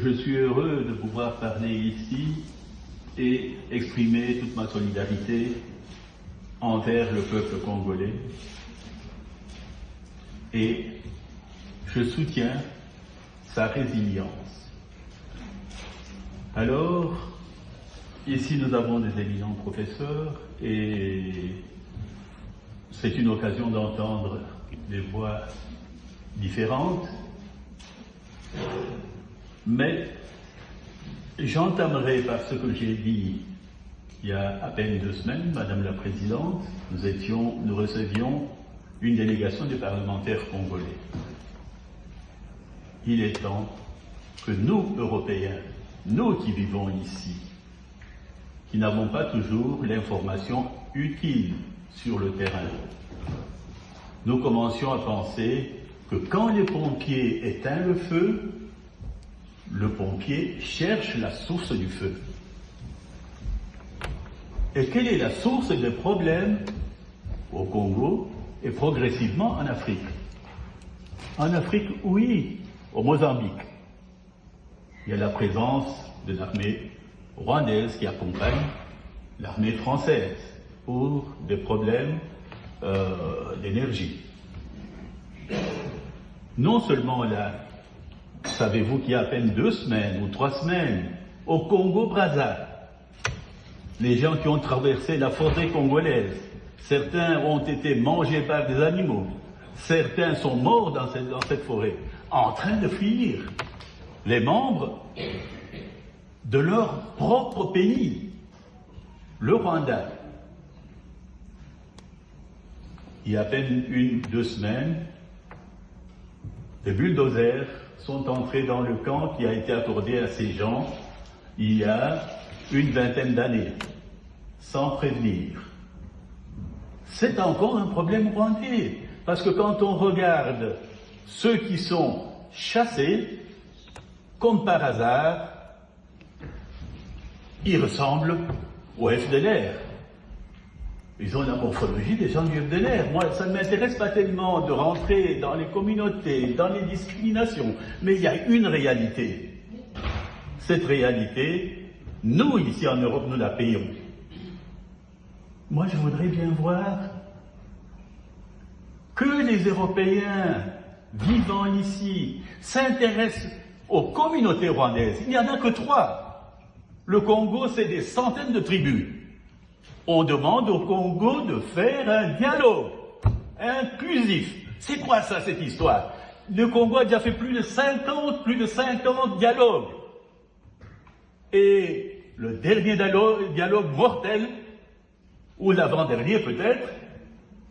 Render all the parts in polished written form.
Je suis heureux de pouvoir parler ici et exprimer toute ma solidarité envers le peuple congolais. Et je soutiens sa résilience. Alors, ici nous avons des éminents professeurs et c'est une occasion d'entendre des voix différentes. Mais j'entamerai par ce que j'ai dit il y a à peine 2 semaines, Madame la Présidente, nous recevions une délégation des parlementaires congolais. Il est temps que nous, Européens, nous qui vivons ici, qui n'avons pas toujours l'information utile sur le terrain, nous commencions à penser que quand les pompiers éteignent le feu, le pompier cherche la source du feu. Et quelle est la source des problèmes au Congo et progressivement en Afrique? En Afrique, oui, au Mozambique. Il y a la présence de l'armée rwandaise qui accompagne l'armée française pour des problèmes d'énergie. Non seulement là, savez-vous qu'il y a à peine 2 semaines ou 3 semaines, au Congo-Brazza, les gens qui ont traversé la forêt congolaise, certains ont été mangés par des animaux, certains sont morts dans cette forêt, en train de fuir les membres de leur propre pays, le Rwanda. Il y a à peine 1-2 semaines, des bulldozers sont entrés dans le camp qui a été accordé à ces gens il y a une 20aine d'années, sans prévenir. C'est encore un problème rwandais, parce que quand on regarde ceux qui sont chassés, comme par hasard, ils ressemblent au FDLR. Ils ont la morphologie des gens du FDLR. Moi, ça ne m'intéresse pas tellement de rentrer dans les communautés, dans les discriminations, mais il y a une réalité. Cette réalité, nous, ici en Europe, nous la payons. Moi, je voudrais bien voir que les Européens vivant ici s'intéressent aux communautés rwandaises. Il n'y en a que 3. Le Congo, c'est des centaines de tribus. On demande au Congo de faire un dialogue inclusif. C'est quoi ça, cette histoire? Le Congo a déjà fait plus de 50 dialogues. Et le dernier dialogue mortel, ou l'avant-dernier peut-être,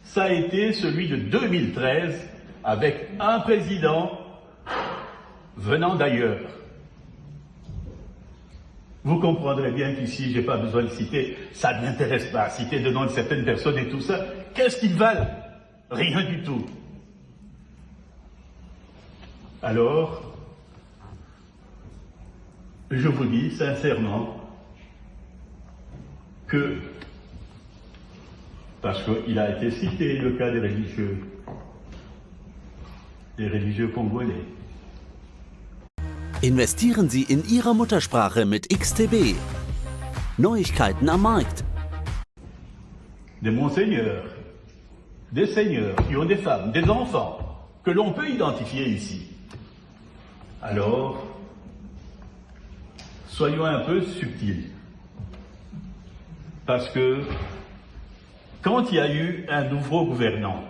ça a été celui de 2013 avec un président venant d'ailleurs. Vous comprendrez bien qu'ici, je n'ai pas besoin de citer, ça ne m'intéresse pas, citer le nom de certaines personnes et tout ça. Qu'est-ce qu'ils valent? Rien du tout. Alors, je vous dis sincèrement que, parce qu'il a été cité le cas des religieux congolais. Investieren Sie in Ihrer Muttersprache mit XTB. Neuigkeiten am Markt. Des monseigneurs, des seigneurs qui ont des femmes, des enfants, que l'on peut identifier ici. Alors, soyons un peu subtils. Parce que, quand il y a eu un nouveau gouvernant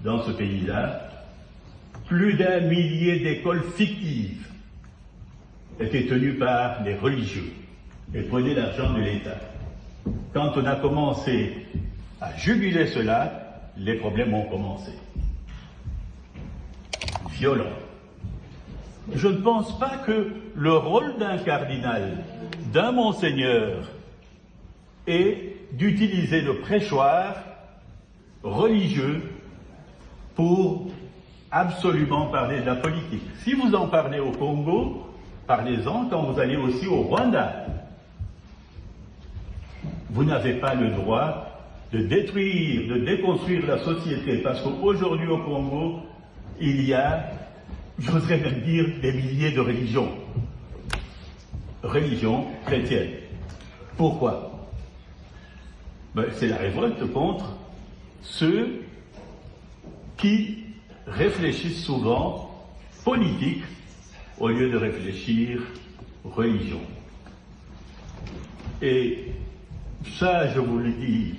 dans ce pays-là, plus d'1 millier d'écoles fictives étaient tenues par les religieux et prenaient l'argent de l'État. Quand on a commencé à juguler cela, les problèmes ont commencé. Violents. Je ne pense pas que le rôle d'un cardinal, d'un monseigneur, est d'utiliser le prêchoir religieux pour absolument parler de la politique. Si vous en parlez au Congo, parlez-en quand vous allez aussi au Rwanda. Vous n'avez pas le droit de détruire, de déconstruire la société, parce qu'aujourd'hui au Congo, il y a, j'oserais même dire, des milliers de religions. religion chrétienne. Pourquoi? C'est la révolte contre ceux qui réfléchissent souvent politique au lieu de réfléchir religion. Et ça, je vous le dis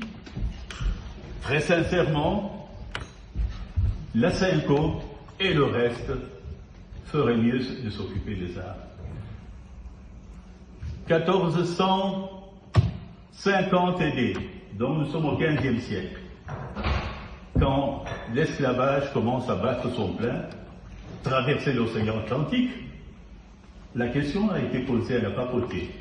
très sincèrement, la Synco et le reste feraient mieux de s'occuper de ça. 1450 et donc nous sommes au XVe siècle, quand l'esclavage commence à battre son plein, traverser l'océan Atlantique, la question a été posée à la papauté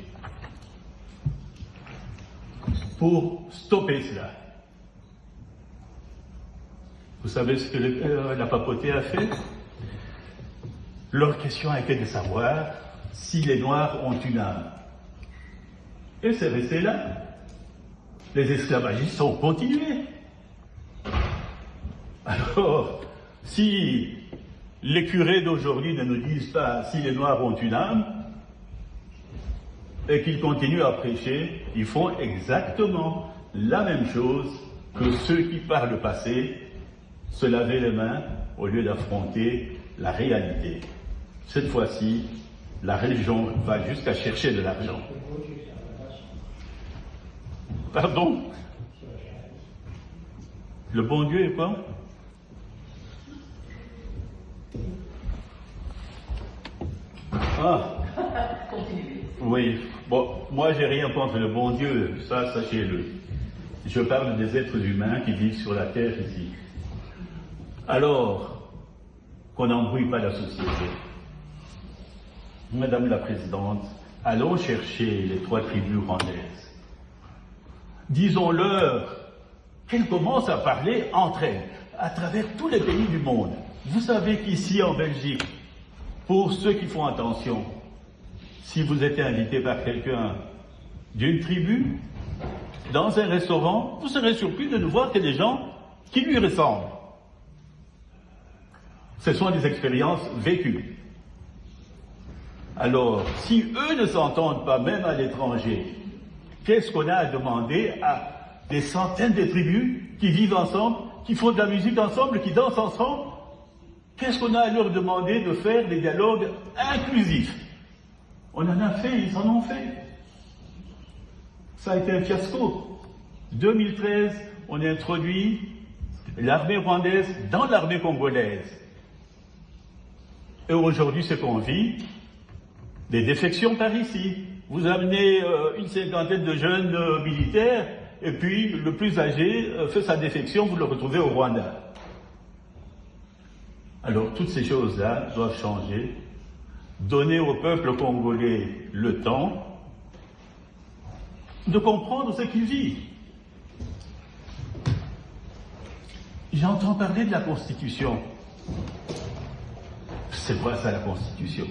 pour stopper cela. Vous savez ce que la papauté a fait? Leur question a été de savoir si les Noirs ont une âme. Et c'est resté là. Les esclavagistes ont continué. Alors, si les curés d'aujourd'hui ne nous disent pas si les Noirs ont une âme, et qu'ils continuent à prêcher, ils font exactement la même chose que ceux qui, par le passé, se lavaient les mains au lieu d'affronter la réalité. Cette fois-ci, la religion va jusqu'à chercher de l'argent. Pardon? Le bon Dieu est quoi? Ah, oui. Bon, moi j'ai rien contre le bon Dieu, ça sachez-le. Je parle des êtres humains qui vivent sur la terre ici. Alors, qu'on n'embrouille pas la société. Madame la Présidente, allons chercher les 3 tribus rwandaises. Disons-leur qu'elles commencent à parler entre elles, à travers tous les pays du monde. Vous savez qu'ici en Belgique, pour ceux qui font attention, si vous êtes invité par quelqu'un d'une tribu, dans un restaurant, vous serez surpris de ne voir que des gens qui lui ressemblent. Ce sont des expériences vécues. Alors, si eux ne s'entendent pas, même à l'étranger, qu'est-ce qu'on a à demander à des centaines de tribus qui vivent ensemble, qui font de la musique ensemble, qui dansent ensemble? Qu'est-ce qu'on a à leur demander de faire des dialogues inclusifs? On en a fait, ils en ont fait. Ça a été un fiasco. 2013, on a introduit l'armée rwandaise dans l'armée congolaise. Et aujourd'hui, ce qu'on vit, des défections par ici. Vous amenez une cinquantaine de jeunes militaires, et puis le plus âgé fait sa défection, vous le retrouvez au Rwanda. Alors toutes ces choses-là doivent changer. Donner au peuple congolais le temps de comprendre ce qu'il vit. J'entends parler de la Constitution. C'est quoi ça, la Constitution?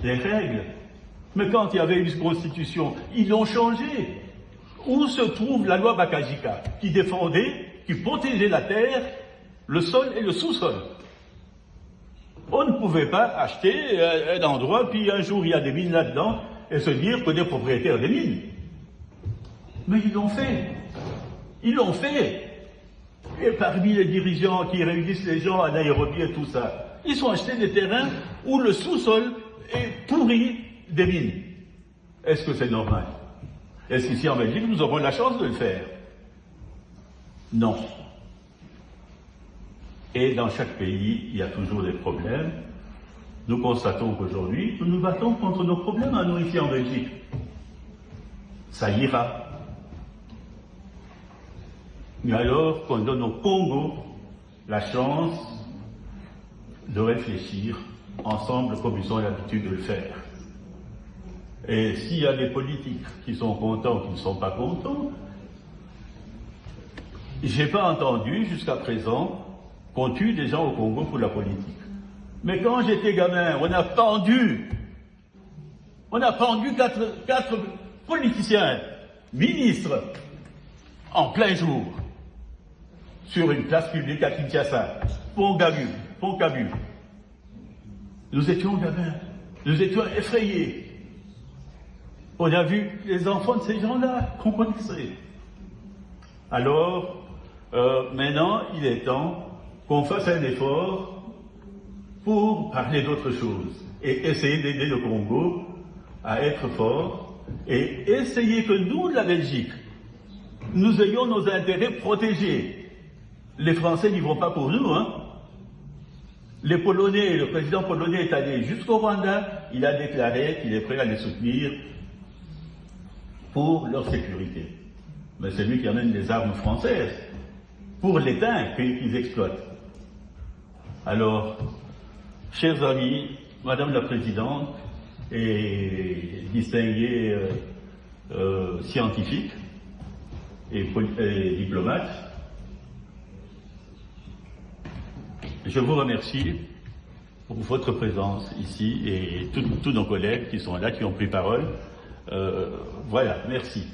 Les règles. Mais quand il y avait une Constitution, ils l'ont changée. Où se trouve la loi Bakajika, qui défendait, qui protégeait la terre, le sol et le sous-sol? On ne pouvait pas acheter un endroit, puis un jour il y a des mines là-dedans, et se dire qu'on est propriétaire des mines. Mais ils l'ont fait. Ils l'ont fait. Et parmi les dirigeants qui réunissent les gens à Nairobi et tout ça, ils ont acheté des terrains où le sous-sol est pourri des mines. Est-ce que c'est normal? Est-ce qu'ici en Belgique, nous aurons la chance de le faire? Non. Et dans chaque pays, il y a toujours des problèmes. Nous constatons qu'aujourd'hui, nous nous battons contre nos problèmes à nous ici en Belgique. Ça ira. Mais alors qu'on donne au Congo la chance de réfléchir ensemble comme ils ont l'habitude de le faire. Et s'il y a des politiques qui sont contents, qui ne sont pas contents, j'ai pas entendu jusqu'à présent qu'on tue des gens au Congo pour la politique. Mais quand j'étais gamin, on a pendu quatre politiciens, ministres, en plein jour, sur une place publique à Kinshasa, Pont-Cabu. Nous étions gamins, nous étions effrayés. On a vu les enfants de ces gens-là qu'on connaissait. Alors, maintenant, il est temps qu'on fasse un effort pour parler d'autre chose et essayer d'aider le Congo à être fort et essayer que nous, de la Belgique, nous ayons nos intérêts protégés. Les Français n'y vont pas pour nous, hein. Les Polonais, le président polonais est allé jusqu'au Rwanda, il a déclaré qu'il est prêt à les soutenir pour leur sécurité. Mais c'est lui qui amène les armes françaises pour l'étain qu'ils exploitent. Alors, chers amis, Madame la Présidente et distingués scientifiques et diplomates, je vous remercie pour votre présence ici et tous nos collègues qui sont là, qui ont pris parole. Voilà, merci.